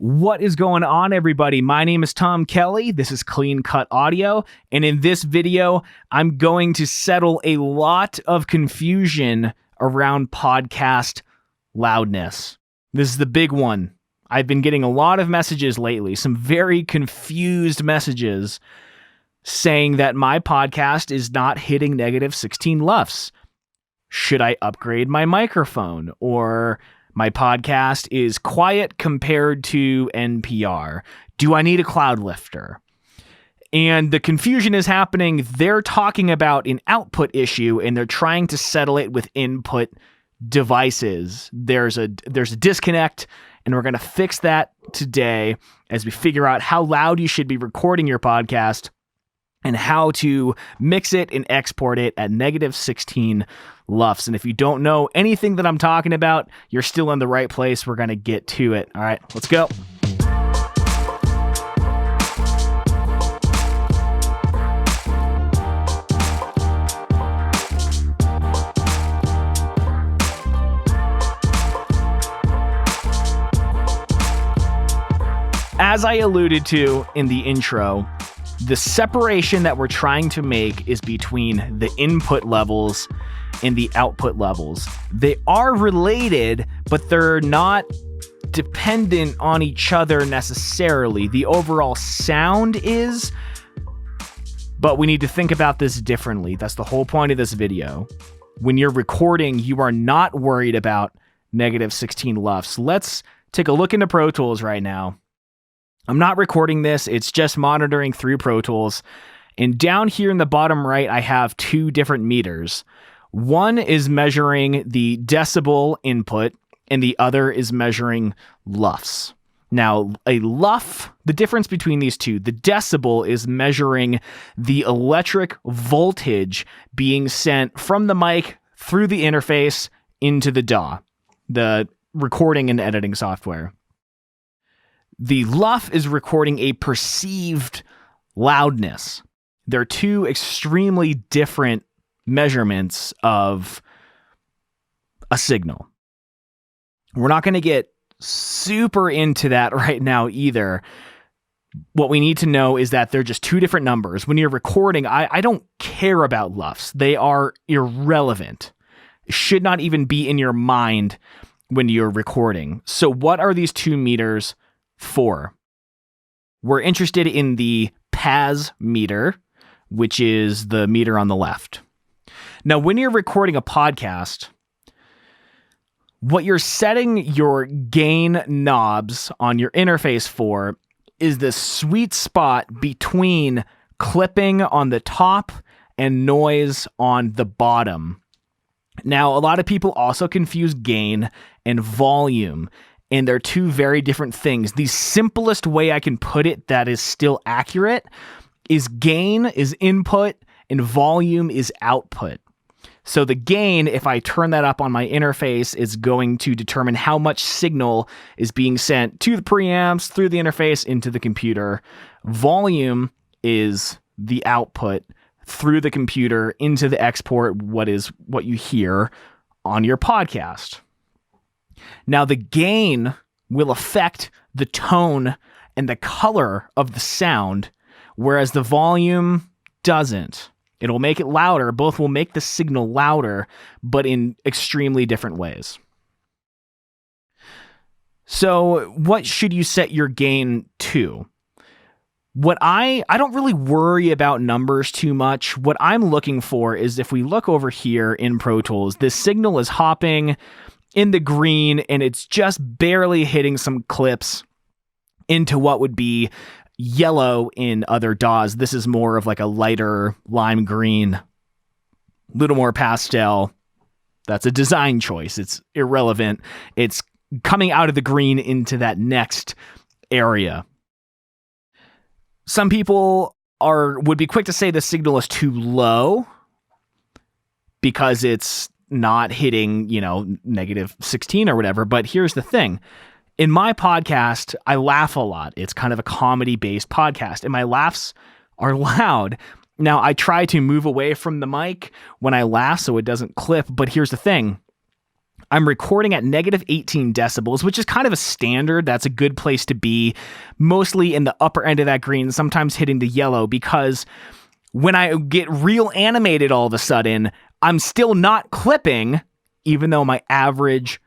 What is going on, everybody? My name is Tom Kelly. This is Clean Cut Audio. And in this video, I'm going to settle a lot of confusion around podcast loudness. This is the big one. I've been getting a lot of messages lately, some very confused messages saying that my podcast is not hitting negative 16 LUFS. Should I upgrade my microphone? Or my podcast is quiet compared to NPR. Do I need a Cloudlifter? And the confusion is happening. They're talking about an output issue and they're trying to settle it with input devices. There's a disconnect, and we're going to fix that today as we figure out how loud you should be recording your podcast and how to mix it and export it at negative 16 LUFS. And if you don't know anything that I'm talking about, you're still in the right place. We're going to get to it. All right, let's go. As I alluded to in the intro, the separation that we're trying to make is between the input levels and the output levels. They are related, but they're not dependent on each other necessarily. The overall sound is, but we need to think about this differently. That's the whole point of this video. When you're recording, you are not worried about negative 16 LUFS. Let's take a look into Pro Tools right now. I'm not recording this, it's just monitoring through Pro Tools. And down here in the bottom right, I have two different meters. One is measuring the decibel input, and the other is measuring LUFS. Now, a LUF, the difference between these two, the decibel is measuring the electric voltage being sent from the mic through the interface into the DAW, the recording and editing software. The LUF is recording a perceived loudness. They're two extremely different measurements of a signal. We're not going to get super into that right now either. What we need to know is that they're just two different numbers. When you're recording, I don't care about LUFs. They are irrelevant. It should not even be in your mind when you're recording. So what are these two meters for? We're interested in the PAZ meter, which is the meter on the left. Now, when you're recording a podcast, what you're setting your gain knobs on your interface for is the sweet spot between clipping on the top and noise on the bottom. Now, a lot of people also confuse gain and volume, and they're two very different things. The simplest way I can put it that is still accurate is gain is input and volume is output. So the gain, if I turn that up on my interface, is going to determine how much signal is being sent to the preamps, through the interface, into the computer. Volume is the output through the computer into the export, what you hear on your podcast. Now, the gain will affect the tone and the color of the sound, whereas the volume doesn't. It'll make it louder. Both will make the signal louder, but in extremely different ways. So what should you set your gain to? What I don't really worry about numbers too much. What I'm looking for is, if we look over here in Pro Tools, this signal is hopping in the green and it's just barely hitting some clips into what would be yellow in other DAWs. This is more of like a lighter lime green, little more pastel. That's a design choice. It's irrelevant. It's coming out of the green into that next area. Some people would be quick to say the signal is too low because it's not hitting, negative 16 or whatever. But here's the thing. In my podcast, I laugh a lot. It's kind of a comedy-based podcast, and my laughs are loud. Now, I try to move away from the mic when I laugh so it doesn't clip, but here's the thing. I'm recording at negative 18 decibels, which is kind of a standard. That's a good place to be, mostly in the upper end of that green, sometimes hitting the yellow, because when I get real animated all of a sudden, I'm still not clipping, even though my average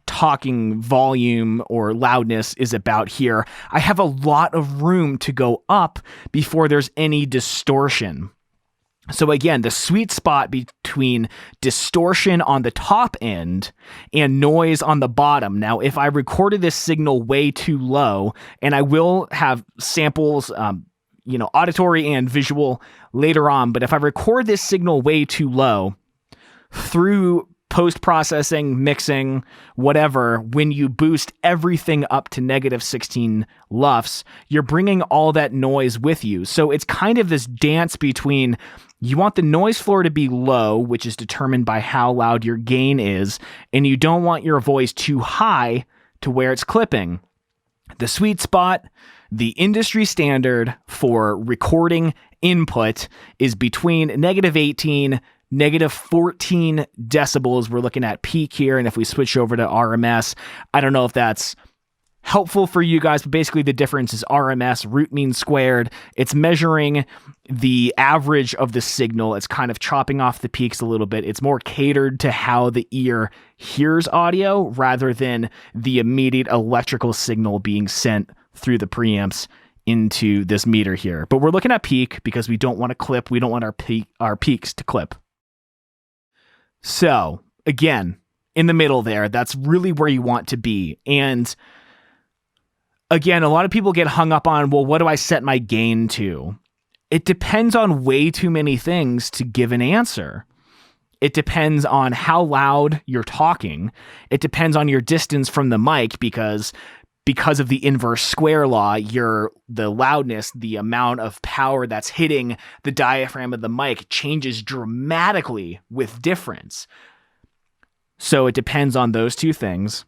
talking volume or loudness is about here. I have a lot of room to go up before there's any distortion. So again, the sweet spot between distortion on the top end and noise on the bottom. Now, if I recorded this signal way too low, and I will have samples, auditory and visual later on, but if I record this signal way too low through post-processing, mixing, whatever, when you boost everything up to negative 16 LUFS, you're bringing all that noise with you. So it's kind of this dance between, you want the noise floor to be low, which is determined by how loud your gain is, and you don't want your voice too high to where it's clipping. The sweet spot, the industry standard for recording input, is between negative 18 negative 14 decibels. We're looking at peak here, and if we switch over to RMS, I don't know if that's helpful for you guys, but basically the difference is RMS, root mean squared. It's measuring the average of the signal. It's kind of chopping off the peaks a little bit. It's more catered to how the ear hears audio rather than the immediate electrical signal being sent through the preamps into this meter here. But we're looking at peak because we don't want to clip. We don't want our peaks to clip. So again, in the middle there, that's really where you want to be. And again, a lot of people get hung up on, well, what do I set my gain to? It depends on way too many things to give an answer. It depends on how loud you're talking. It depends on your distance from the mic, because of the inverse square law, the loudness, the amount of power that's hitting the diaphragm of the mic changes dramatically with difference. So it depends on those two things.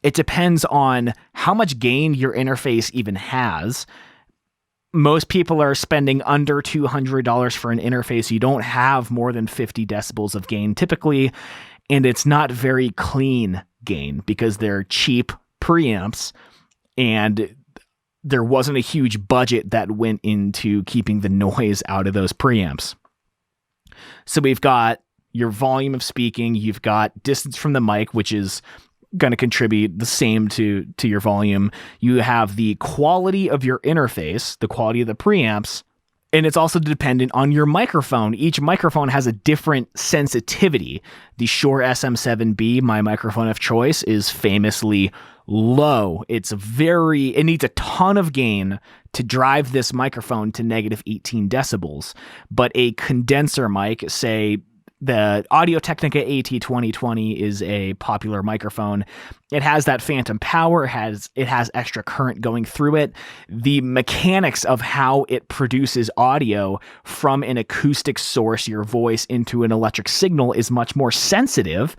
It depends on how much gain your interface even has. Most people are spending under $200 for an interface. You don't have more than 50 decibels of gain typically, and it's not very clean gain because they're cheap preamps, and there wasn't a huge budget that went into keeping the noise out of those preamps. So we've got your volume of speaking, you've got distance from the mic, which is going to contribute the same to your volume. You have the quality of your interface, the quality of the preamps, and it's also dependent on your microphone. Each microphone has a different sensitivity. The Shure SM7B, my microphone of choice, is famously low. It needs a ton of gain to drive this microphone to negative 18 decibels. But a condenser mic, say the Audio-Technica AT2020 is a popular microphone. It has that phantom power. It has extra current going through it. The mechanics of how it produces audio from an acoustic source, your voice, into an electric signal is much more sensitive.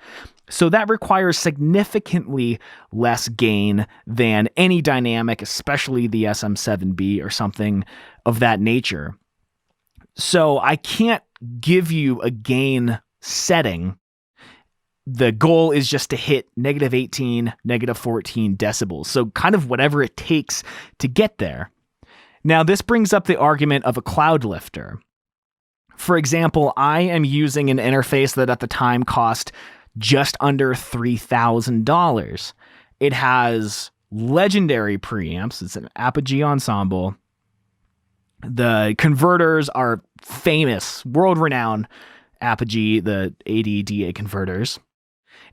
So that requires significantly less gain than any dynamic, especially the SM7B or something of that nature. So I can't give you a gain setting. The goal is just to hit negative 18, negative 14 decibels. So kind of whatever it takes to get there. Now, this brings up the argument of a Cloudlifter. For example, I am using an interface that at the time cost just under $3,000. It has legendary preamps. It's an Apogee Ensemble. The converters are famous, world-renowned Apogee, the AD-DA converters.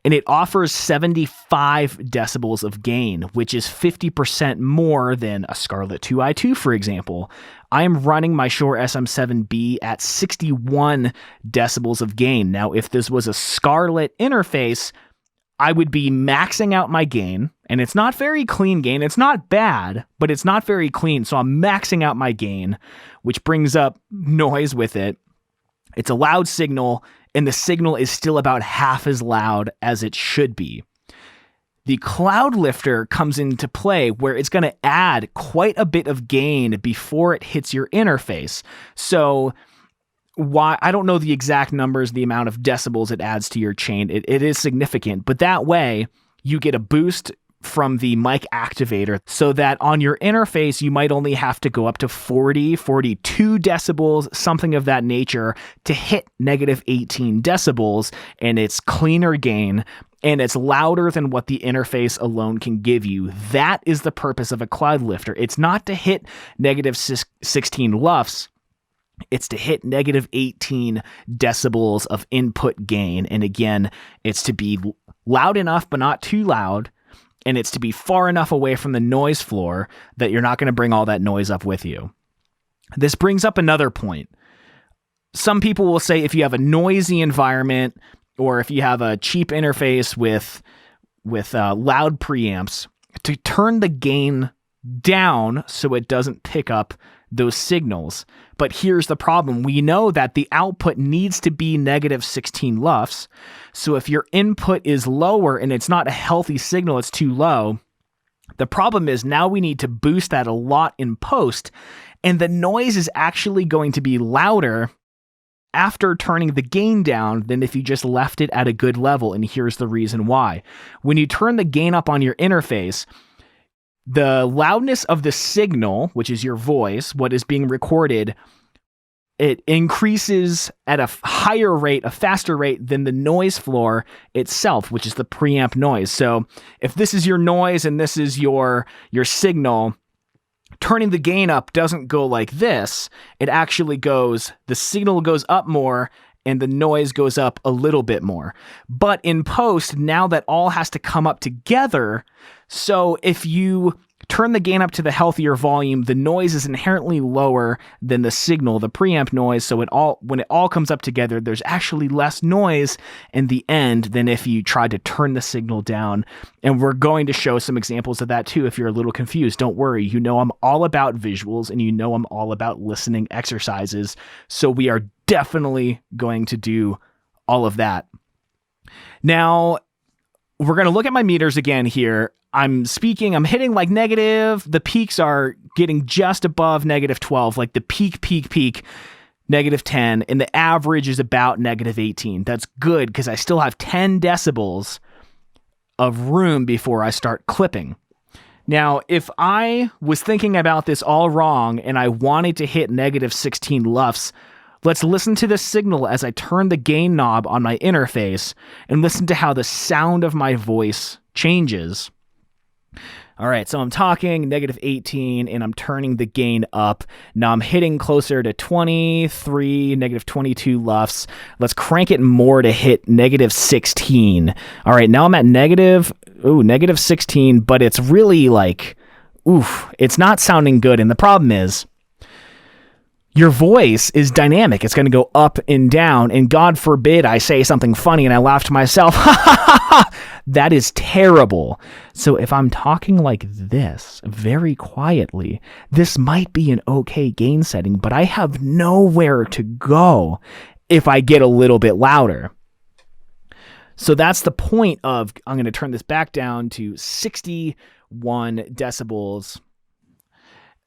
And it offers 75 decibels of gain, which is 50% more than a Scarlett 2i2, for example. I am running my Shure SM7B at 61 decibels of gain. Now, if this was a Scarlett interface, I would be maxing out my gain, and it's not very clean gain. It's not bad, but it's not very clean. So I'm maxing out my gain, which brings up noise with it. It's a loud signal, and the signal is still about half as loud as it should be. The Cloudlifter comes into play where it's going to add quite a bit of gain before it hits your interface. So why I don't know the exact numbers, the amount of decibels it adds to your chain. It is significant, but that way you get a boost from the mic activator so that on your interface, you might only have to go up to 40, 42 decibels, something of that nature to hit negative 18 decibels. And it's cleaner gain and it's louder than what the interface alone can give you. That is the purpose of a Cloudlifter. It's not to hit negative 16 LUFS. It's to hit negative 18 decibels of input gain. And again, it's to be loud enough, but not too loud. And it's to be far enough away from the noise floor that you're not going to bring all that noise up with you. This brings up another point. Some people will say if you have a noisy environment or if you have a cheap interface with loud preamps, to turn the gain down so it doesn't pick up those signals. But here's the problem. We know that the output needs to be negative 16 LUFS. So if your input is lower and it's not a healthy signal, it's too low. The problem is now we need to boost that a lot in post, and the noise is actually going to be louder after turning the gain down than if you just left it at a good level. And here's the reason why. When you turn the gain up on your interface, the loudness of the signal, which is your voice, what is being recorded, it increases at a higher rate, a faster rate than the noise floor itself, which is the preamp noise. So if this is your noise and this is your signal, turning the gain up doesn't go like this. It actually goes, the signal goes up more and the noise goes up a little bit more. But in post, now that all has to come up together, so if you turn the gain up to the healthier volume, the noise is inherently lower than the signal, the preamp noise. So when it all comes up together, there's actually less noise in the end than if you tried to turn the signal down. And we're going to show some examples of that too. If you're a little confused, don't worry. You know I'm all about visuals and you know I'm all about listening exercises. So we are definitely going to do all of that. Now, we're going to look at my meters again here. I'm hitting like negative. The peaks are getting just above negative 12, like the peak, negative 10. And the average is about negative 18. That's good because I still have 10 decibels of room before I start clipping. Now, if I was thinking about this all wrong and I wanted to hit negative 16 LUFS, let's listen to the signal as I turn the gain knob on my interface and listen to how the sound of my voice changes. All right, so I'm talking negative 18 and I'm turning the gain up. Now I'm hitting closer to 23, negative 22 LUFS. Let's crank it more to hit negative 16. All right, now I'm at negative 16, but it's really like, it's not sounding good. And the problem is, your voice is dynamic. It's going to go up and down. And God forbid I say something funny and I laugh to myself. That is terrible. So if I'm talking like this very quietly, this might be an okay gain setting, but I have nowhere to go if I get a little bit louder. So that's the point of, I'm going to turn this back down to 61 decibels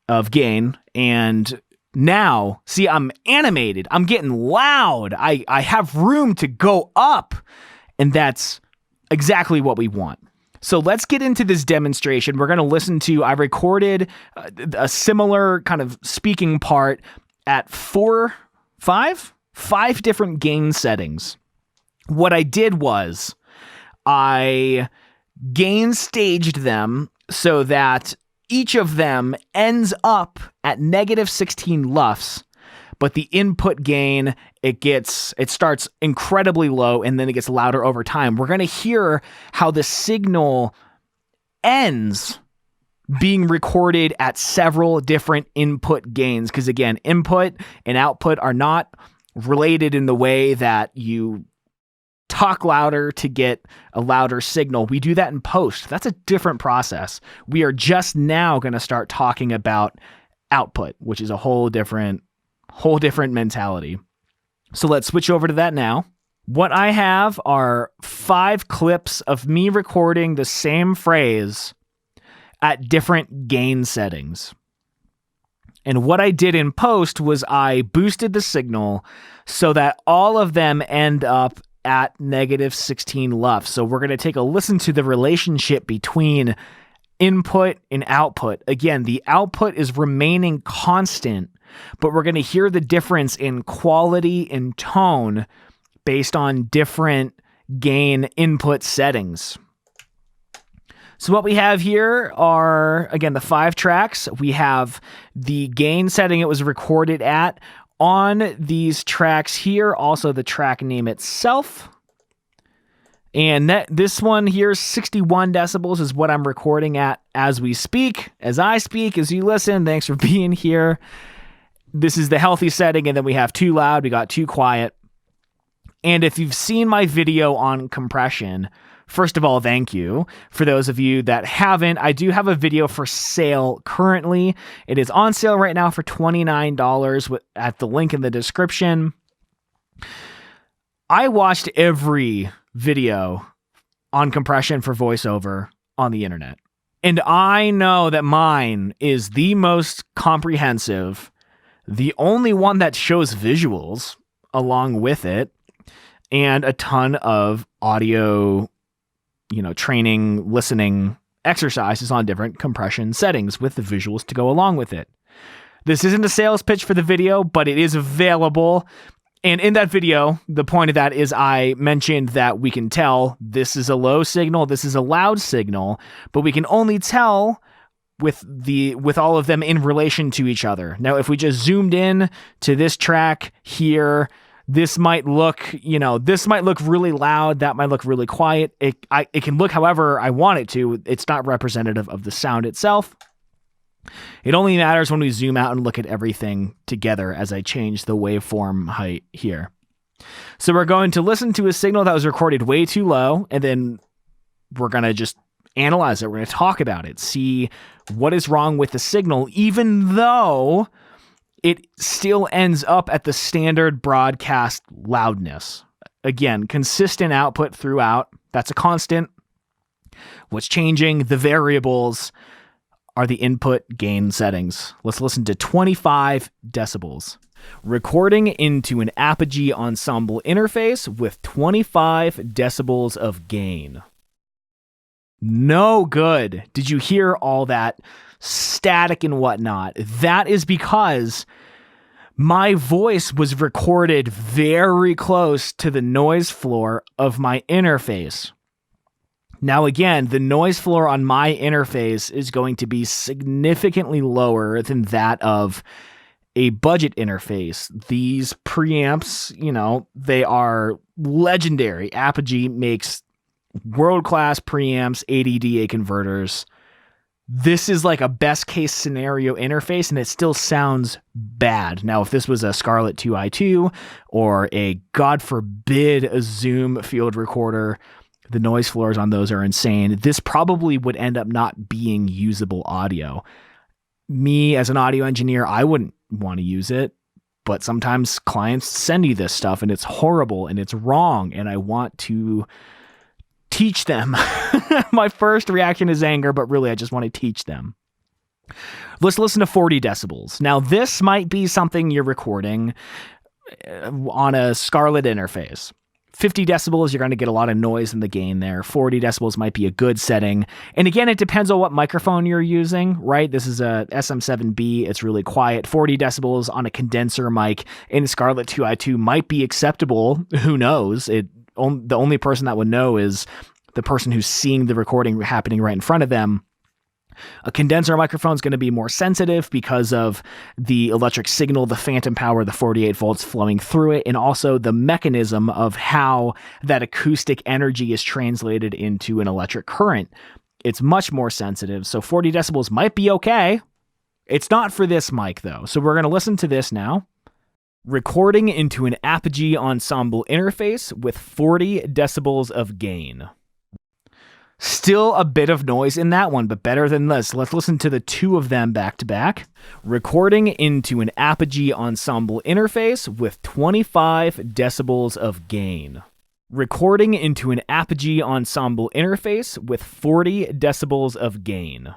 of gain. And now, see, I'm animated. I'm getting loud. I have room to go up. And that's exactly what we want. So let's get into this demonstration. We're going to listen to, I recorded a similar kind of speaking part at five different gain settings. What I did was I gain staged them so that each of them ends up at negative 16 LUFS, but the input gain, it starts incredibly low and then it gets louder over time. We're going to hear how the signal ends being recorded at several different input gains. Because again, input and output are not related in the way that you talk louder to get a louder signal. We do that in post. That's a different process. We are just now going to start talking about output, which is a whole different mentality. So let's switch over to that now. What I have are 5 clips of me recording the same phrase at different gain settings. And what I did in post was I boosted the signal so that all of them end up at -16 LUFS. So we're going to take a listen to the relationship between input and output. Again, the output is remaining constant, but we're going to hear the difference in quality and tone based on different gain input settings. So what we have here are, again, the 5 tracks. We have the gain setting it was recorded at on these tracks here, also the track name itself. And this one here, 61 decibels, is what I'm recording at as we speak, as I speak, as you listen. Thanks for being here. This is the healthy setting, and then we have too loud, we got too quiet. And if you've seen my video on compression, first of all, thank you. For those of you that haven't, I do have a video for sale currently. It is on sale right now for $29 at the link in the description. I watched every video on compression for voiceover on the internet. And I know that mine is the most comprehensive, the only one that shows visuals along with it, and a ton of audio, training, listening exercises on different compression settings with the visuals to go along with it. This isn't a sales pitch for the video, but it is available. And in that video, the point of that is I mentioned that we can tell this is a low signal, this is a loud signal, but we can only tell with all of them in relation to each other. Now, if we just zoomed in to this track here, this might look really loud. That might look really quiet. It can look however I want it to. It's not representative of the sound itself. It only matters when we zoom out and look at everything together as I change the waveform height here. So we're going to listen to a signal that was recorded way too low, and then we're going to just analyze it. We're going to talk about it, see what is wrong with the signal, even though it still ends up at the standard broadcast loudness. Again, consistent output throughout. That's a constant. What's changing, the variables, are the input gain settings. Let's listen to 25 decibels. Recording into an Apogee Ensemble interface with 25 decibels of gain. No good. Did you hear all that static and whatnot? That is because my voice was recorded very close to the noise floor of my interface. Now, again, the noise floor on my interface is going to be significantly lower than that of a budget interface. These preamps, they are legendary. Apogee makes world-class preamps, ADDA converters. This is like a best case scenario interface, and it still sounds bad. Now, if this was a Scarlett 2i2 or a, God forbid, a Zoom field recorder, the noise floors on those are insane. This probably would end up not being usable audio. Me, as an audio engineer, I wouldn't want to use it, but sometimes clients send you this stuff, and it's horrible, and it's wrong, and I want to teach them. My first reaction is anger, but really I just want to teach them. Let's listen to 40 decibels. Now, this might be something you're recording on a Scarlett interface. 50 decibels, you're going to get a lot of noise in the gain there. 40 decibels might be a good setting. And again, it depends on what microphone you're using, right? This is a SM7B. It's really quiet. 40 decibels on a condenser mic in Scarlett 2i2 might be acceptable. Who knows? The only person that would know is the person who's seeing the recording happening right in front of them. A condenser microphone is going to be more sensitive because of the electric signal, the phantom power, the 48 volts flowing through it, and also the mechanism of how that acoustic energy is translated into an electric current. It's much more sensitive, so 40 decibels might be okay. It's not for this mic, though, so we're going to listen to this now. Recording into an Apogee Ensemble interface with 40 decibels of gain. Still a bit of noise in that one, but better than this. Let's listen to the two of them back to back. Recording into an Apogee Ensemble interface with 25 decibels of gain. Recording into an Apogee Ensemble interface with 40 decibels of gain.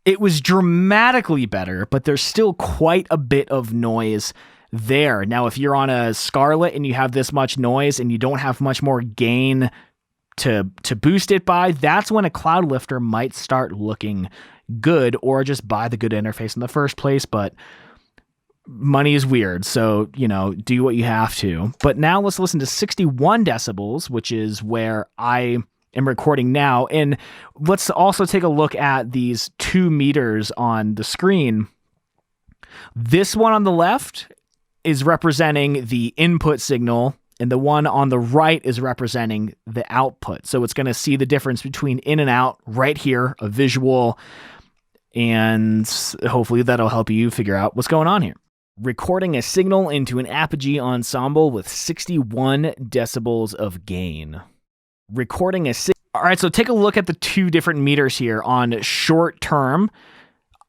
It was dramatically better, but there's still quite a bit of noise there. Now, if you're on a Scarlett and you have this much noise and you don't have much more gain to boost it by, that's when a Cloudlifter might start looking good, or just buy the good interface in the first place. But money is weird, so, do what you have to. But now let's listen to 61 decibels, which is where I am recording now. And let's also take a look at these 2 meters on the screen. This one on the left is representing the input signal, and the one on the right is representing the output. So it's going to see the difference between in and out right here, a visual, and hopefully that'll help you figure out what's going on here. Recording a signal into an Apogee Ensemble with 61 decibels of gain. Recording a All right, so take a look at the 2 different meters here. On short term,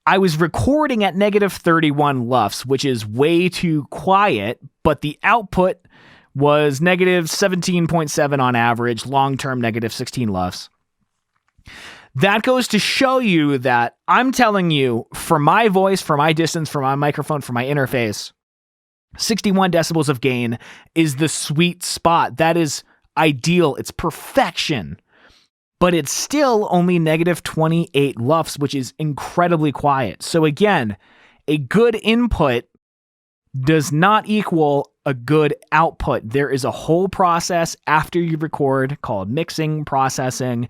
I was recording at negative 31 LUFS, which is way too quiet, but the output was negative 17.7 on average, long-term negative 16 LUFS. That goes to show you that I'm telling you, for my voice, for my distance, for my microphone, for my interface, 61 decibels of gain is the sweet spot. That is ideal. It's perfection. But it's still only negative 28 LUFS, which is incredibly quiet. So again, a good input does not equal a good output. There is a whole process after you record called mixing, processing.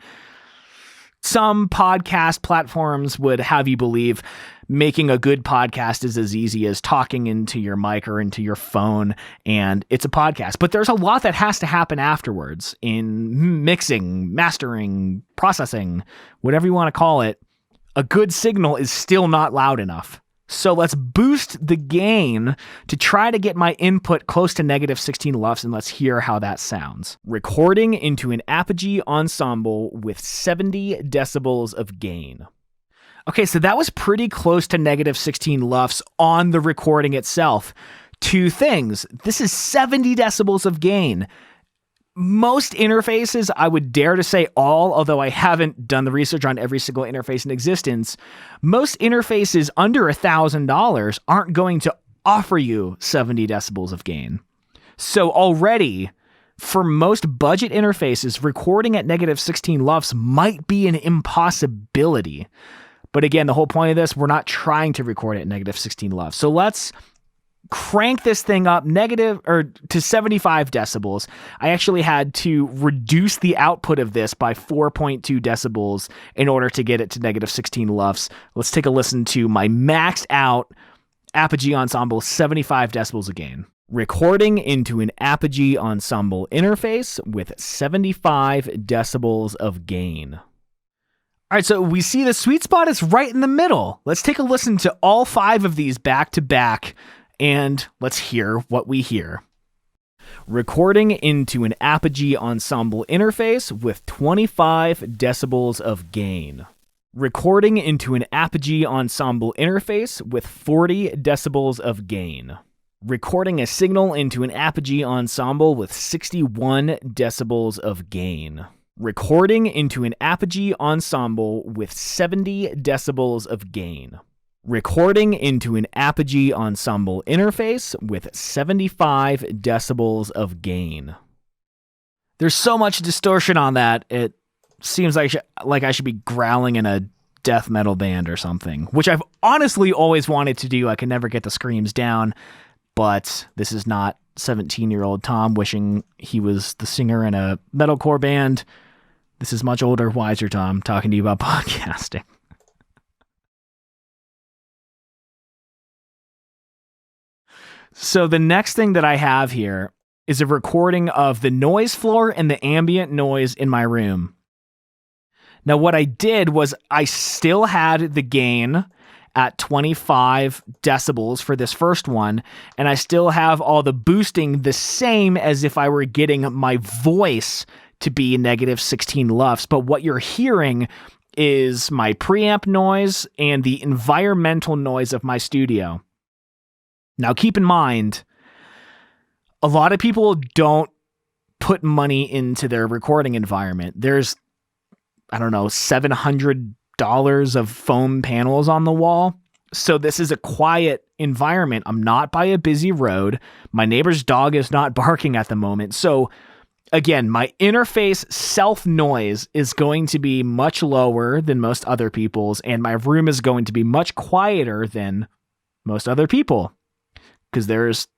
Some podcast platforms would have you believe making a good podcast is as easy as talking into your mic or into your phone, and it's a podcast. But there's a lot that has to happen afterwards in mixing, mastering, processing, whatever you want to call it. A good signal is still not loud enough. So let's boost the gain to try to get my input close to negative 16 LUFS, and let's hear how that sounds. Recording into an Apogee Ensemble with 70 decibels of gain. Okay, so that was pretty close to negative 16 LUFS on the recording itself. 2 things. This is 70 decibels of gain. Most interfaces, I would dare to say all, although I haven't done the research on every single interface in existence, most interfaces under $1,000 aren't going to offer you 70 decibels of gain. So already, for most budget interfaces, recording at negative 16 LUFS might be an impossibility. But again, the whole point of this, we're not trying to record at negative 16 LUFS. So let's crank this thing up to 75 decibels. I actually had to reduce the output of this by 4.2 decibels in order to get it to negative 16 LUFS. Let's take a listen to my maxed out Apogee Ensemble, 75 decibels of gain. Recording into an Apogee Ensemble interface with 75 decibels of gain. All right, so we see the sweet spot is right in the middle. Let's take a listen to all 5 of these back to back, and let's hear what we hear. Recording into an Apogee Ensemble interface with 25 decibels of gain. Recording into an Apogee Ensemble interface with 40 decibels of gain. Recording a signal into an Apogee Ensemble with 61 decibels of gain. Recording into an Apogee Ensemble with 70 decibels of gain. Recording into an Apogee Ensemble interface with 75 decibels of gain. There's so much distortion on that, it seems like I should be growling in a death metal band or something, which I've honestly always wanted to do. I can never get the screams down, but this is not 17-year-old Tom wishing he was the singer in a metalcore band. This is much older, wiser Tom talking to you about podcasting. So the next thing that I have here is a recording of the noise floor and the ambient noise in my room. Now what I did was I still had the gain at 25 decibels for this first one, and I still have all the boosting the same as if I were getting my voice to be negative 16 LUFS. But what you're hearing is my preamp noise and the environmental noise of my studio. Now, keep in mind, a lot of people don't put money into their recording environment. There's, $700 $6 of foam panels on the wall. So this is a quiet environment. I'm not by a busy road. My neighbor's dog is not barking at the moment. So again, my interface self noise is going to be much lower than most other people's, and my room is going to be much quieter than most other people, because there's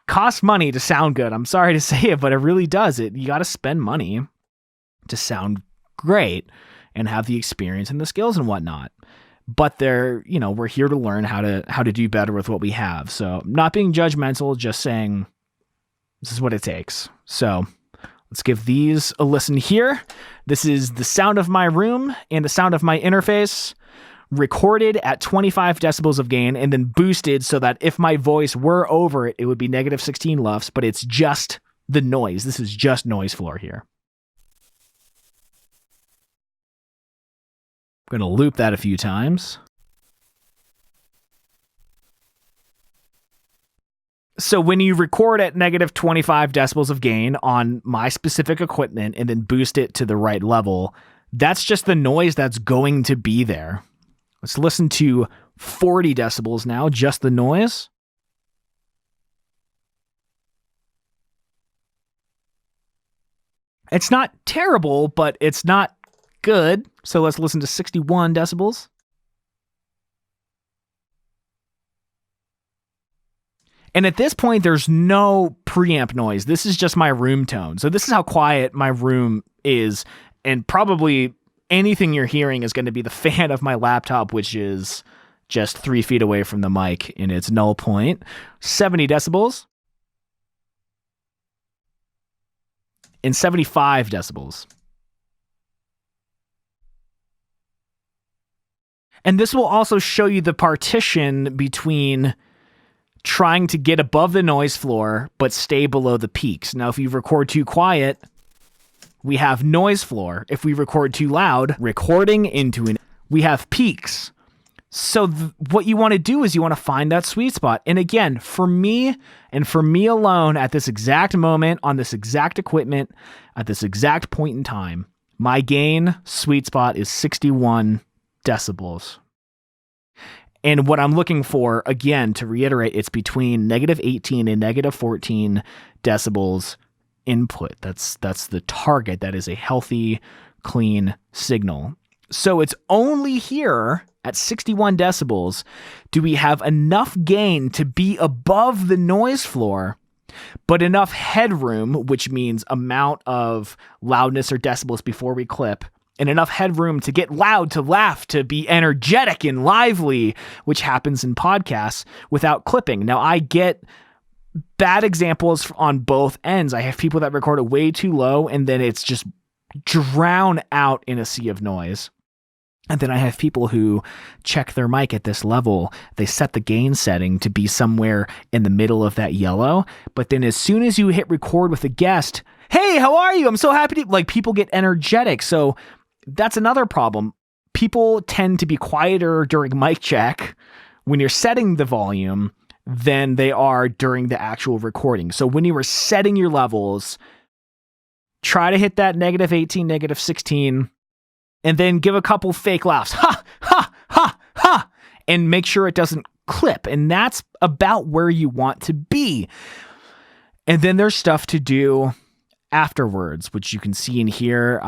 cost money to sound good. I'm sorry to say it, but it really does. You got to spend money to sound great and have the experience and the skills and whatnot. But we're here to learn how to do better with what we have. So not being judgmental, just saying this is what it takes. So let's give these a listen here. This is the sound of my room and the sound of my interface, recorded at 25 decibels of gain and then boosted so that if my voice were over it, it would be negative 16 LUFS, but it's just the noise. This is just noise floor here. I'm going to loop that a few times. So when you record at negative 25 decibels of gain on my specific equipment and then boost it to the right level, that's just the noise that's going to be there. Let's listen to 40 decibels now, just the noise. It's not terrible, but it's not good. So let's listen to 61 decibels. And at this point, there's no preamp noise. This is just my room tone. So this is how quiet my room is. And probably anything you're hearing is going to be the fan of my laptop, which is just 3 feet away from the mic in its null point. 70 decibels. And 75 decibels. And this will also show you the partition between trying to get above the noise floor, but stay below the peaks. Now, if you record too quiet, we have noise floor. If we record too loud, we have peaks. So what you want to do is you want to find that sweet spot. And again, for me and for me alone at this exact moment, on this exact equipment, at this exact point in time, my gain sweet spot is 61 decibels. And what I'm looking for, again, to reiterate, it's between negative 18 and negative 14 decibels input. That's the target. That is a healthy, clean signal. So it's only here at 61 decibels do we have enough gain to be above the noise floor, but enough headroom, which means amount of loudness or decibels before we clip, and enough headroom to get loud, to laugh, to be energetic and lively, which happens in podcasts, without clipping. Now, I get bad examples on both ends. I have people that record it way too low, and then it's just drown out in a sea of noise. And then I have people who check their mic at this level. They set the gain setting to be somewhere in the middle of that yellow. But then as soon as you hit record with a guest, hey, how are you? I'm so happy to, people get energetic. So that's another problem. People tend to be quieter during mic check when you're setting the volume than they are during the actual recording. So when you were setting your levels, try to hit that negative 18, negative 16, and then give a couple fake laughs. Ha, ha, ha, ha, and make sure it doesn't clip. And that's about where you want to be. And then there's stuff to do afterwards, which you can see in here.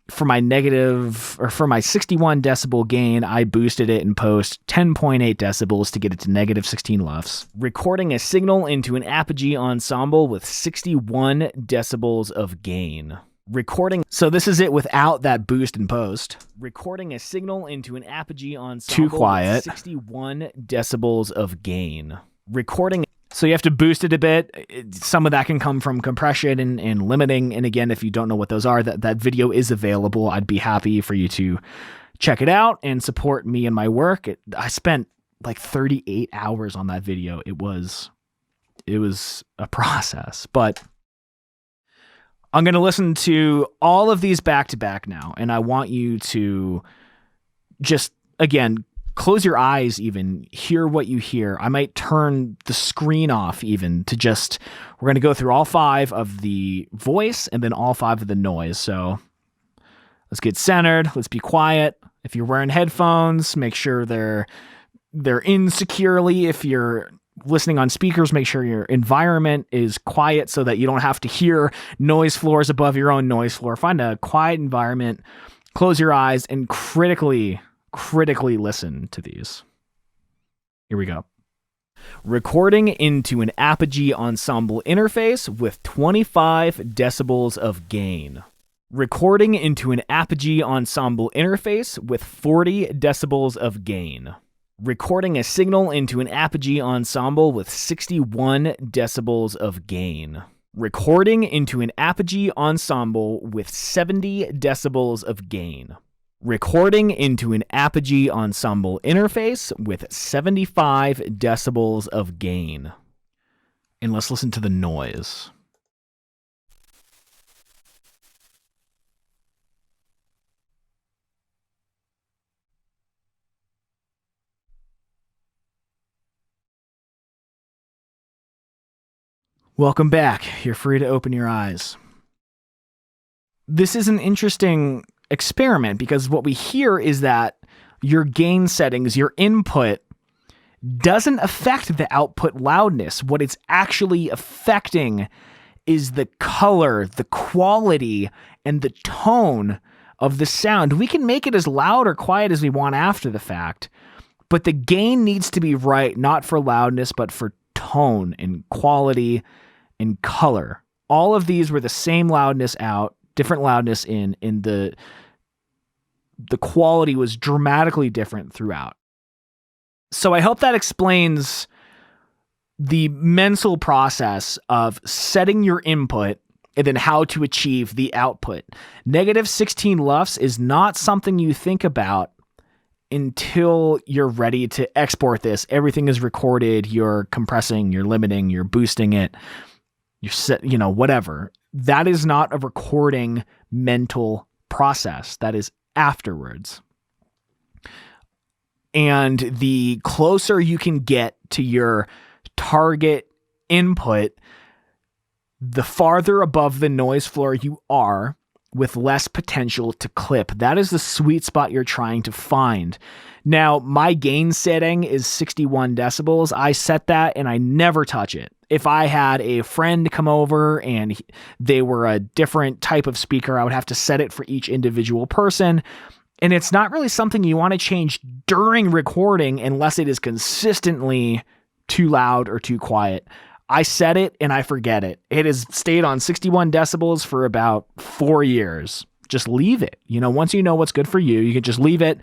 For my 61 decibel gain, I boosted it in post 10.8 decibels to get it to negative 16 LUFS. Recording a signal into an Apogee Ensemble with 61 decibels of gain. So this is it without that boost in post. Recording a signal into an Apogee Ensemble. Too quiet. With 61 decibels of gain. So you have to boost it a bit. Some of that can come from compression and limiting. And again, if you don't know what those are, that video is available. I'd be happy for you to check it out and support me and my work. I spent like 38 hours on that video. It was a process, but I'm going to listen to all of these back to back now. And I want you to just, again, close your eyes, even hear what you hear. I might turn the screen off even to just, we're going to go through all 5 of the voice and then all 5 of the noise. So let's get centered. Let's be quiet. If you're wearing headphones, make sure they're in securely. If you're listening on speakers, make sure your environment is quiet so that you don't have to hear noise floors above your own noise floor. Find a quiet environment, close your eyes, and critically listen to these. Here we go. Recording into an Apogee Ensemble interface with 25 decibels of gain. Recording into an Apogee Ensemble interface with 40 decibels of gain. Recording a signal into an Apogee Ensemble with 61 decibels of gain. Recording into an Apogee Ensemble with 70 decibels of gain. Recording into an Apogee Ensemble interface with 75 decibels of gain. And let's listen to the noise. Welcome back. You're free to open your eyes. This is an interesting experiment because what we hear is that your gain settings, your input, doesn't affect the output loudness. What it's actually affecting is the color, the quality, and the tone of the sound. We can make it as loud or quiet as we want after the fact, but the gain needs to be right, not for loudness, but for tone and quality and color. All of these were the same loudness out, different loudness in, and the quality was dramatically different throughout. So I hope that explains the mental process of setting your input and then how to achieve the output. Negative 16 LUFS is not something you think about until you're ready to export this. Everything is recorded, you're compressing, you're limiting, you're boosting it, you're set, whatever. That is not a recording mental process. That is afterwards. And the closer you can get to your target input, the farther above the noise floor you are, with less potential to clip. That is the sweet spot you're trying to find. Now, my gain setting is 61 decibels. I set that and I never touch it. If I had a friend come over and they were a different type of speaker, I would have to set it for each individual person. And it's not really something you want to change during recording unless it is consistently too loud or too quiet. I set it and I forget it. It has stayed on 61 decibels for about 4 years. Just leave it. Once you know what's good for you, you can just leave it,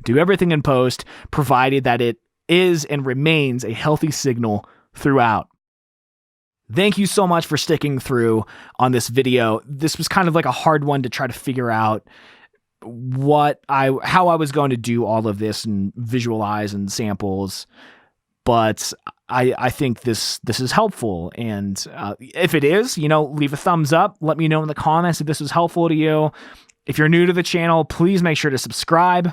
do everything in post, provided that it is and remains a healthy signal throughout. Thank you so much for sticking through on this video. This was kind of like a hard one to try to figure out how I was going to do all of this and visualize and samples. But I think this is helpful. And if it is, leave a thumbs up. Let me know in the comments if this was helpful to you. If you're new to the channel, please make sure to subscribe.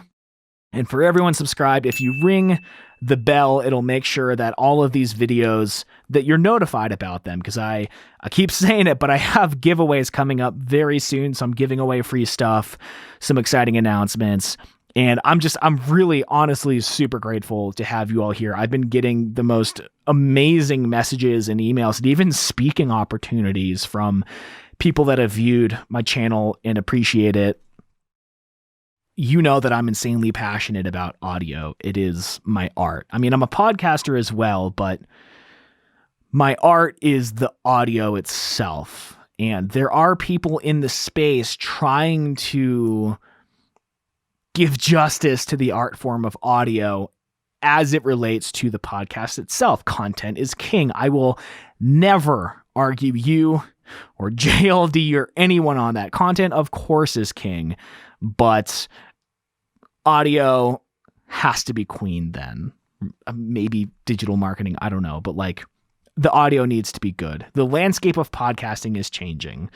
And for everyone subscribed, if you ring the bell, it'll make sure that all of these videos, that you're notified about them. Because I keep saying it, but I have giveaways coming up very soon. So I'm giving away free stuff, some exciting announcements. And I'm really honestly super grateful to have you all here. I've been getting the most amazing messages and emails and even speaking opportunities from people that have viewed my channel and appreciate it. You know that I'm insanely passionate about audio. It is my art. I mean, I'm a podcaster as well, but my art is the audio itself. And there are people in the space trying to give justice to the art form of audio as it relates to the podcast itself. Content is king. I will never argue you or JLD or anyone on that. Content, of course, is king, but audio has to be queen then. Maybe digital marketing, I don't know, but the audio needs to be good. The landscape of podcasting is changing.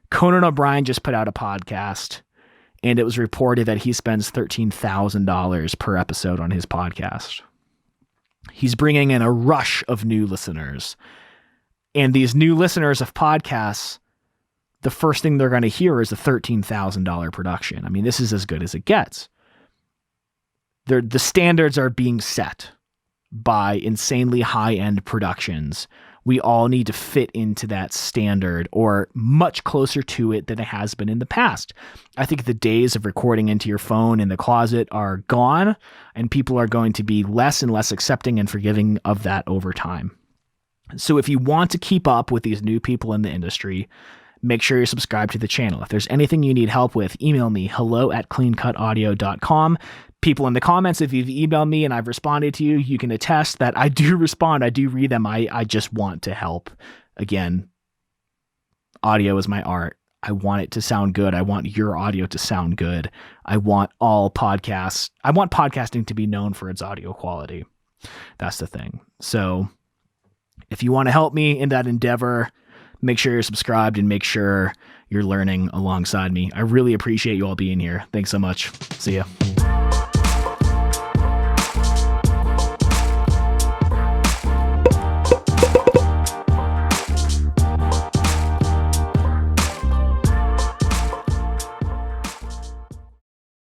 Conan O'Brien just put out a podcast, and it was reported that he spends $13,000 per episode on his podcast. He's bringing in a rush of new listeners. And these new listeners of podcasts, the first thing they're going to hear is a $13,000 production. I mean, this is as good as it gets. the standards are being set by insanely high-end productions. We all need to fit into that standard or much closer to it than it has been in the past. I think the days of recording into your phone in the closet are gone, and people are going to be less and less accepting and forgiving of that over time. So if you want to keep up with these new people in the industry, make sure you're subscribed to the channel. If there's anything you need help with, email me, hello@cleancutaudio.com. People in the comments, if you've emailed me and I've responded to you, you can attest that I do respond. I do read them. I just want to help. Again, audio is my art. I want it to sound good. I want your audio to sound good. I want podcasting to be known for its audio quality. That's the thing. So if you want to help me in that endeavor, make sure you're subscribed and make sure you're learning alongside me. I really appreciate you all being here. Thanks so much. See ya.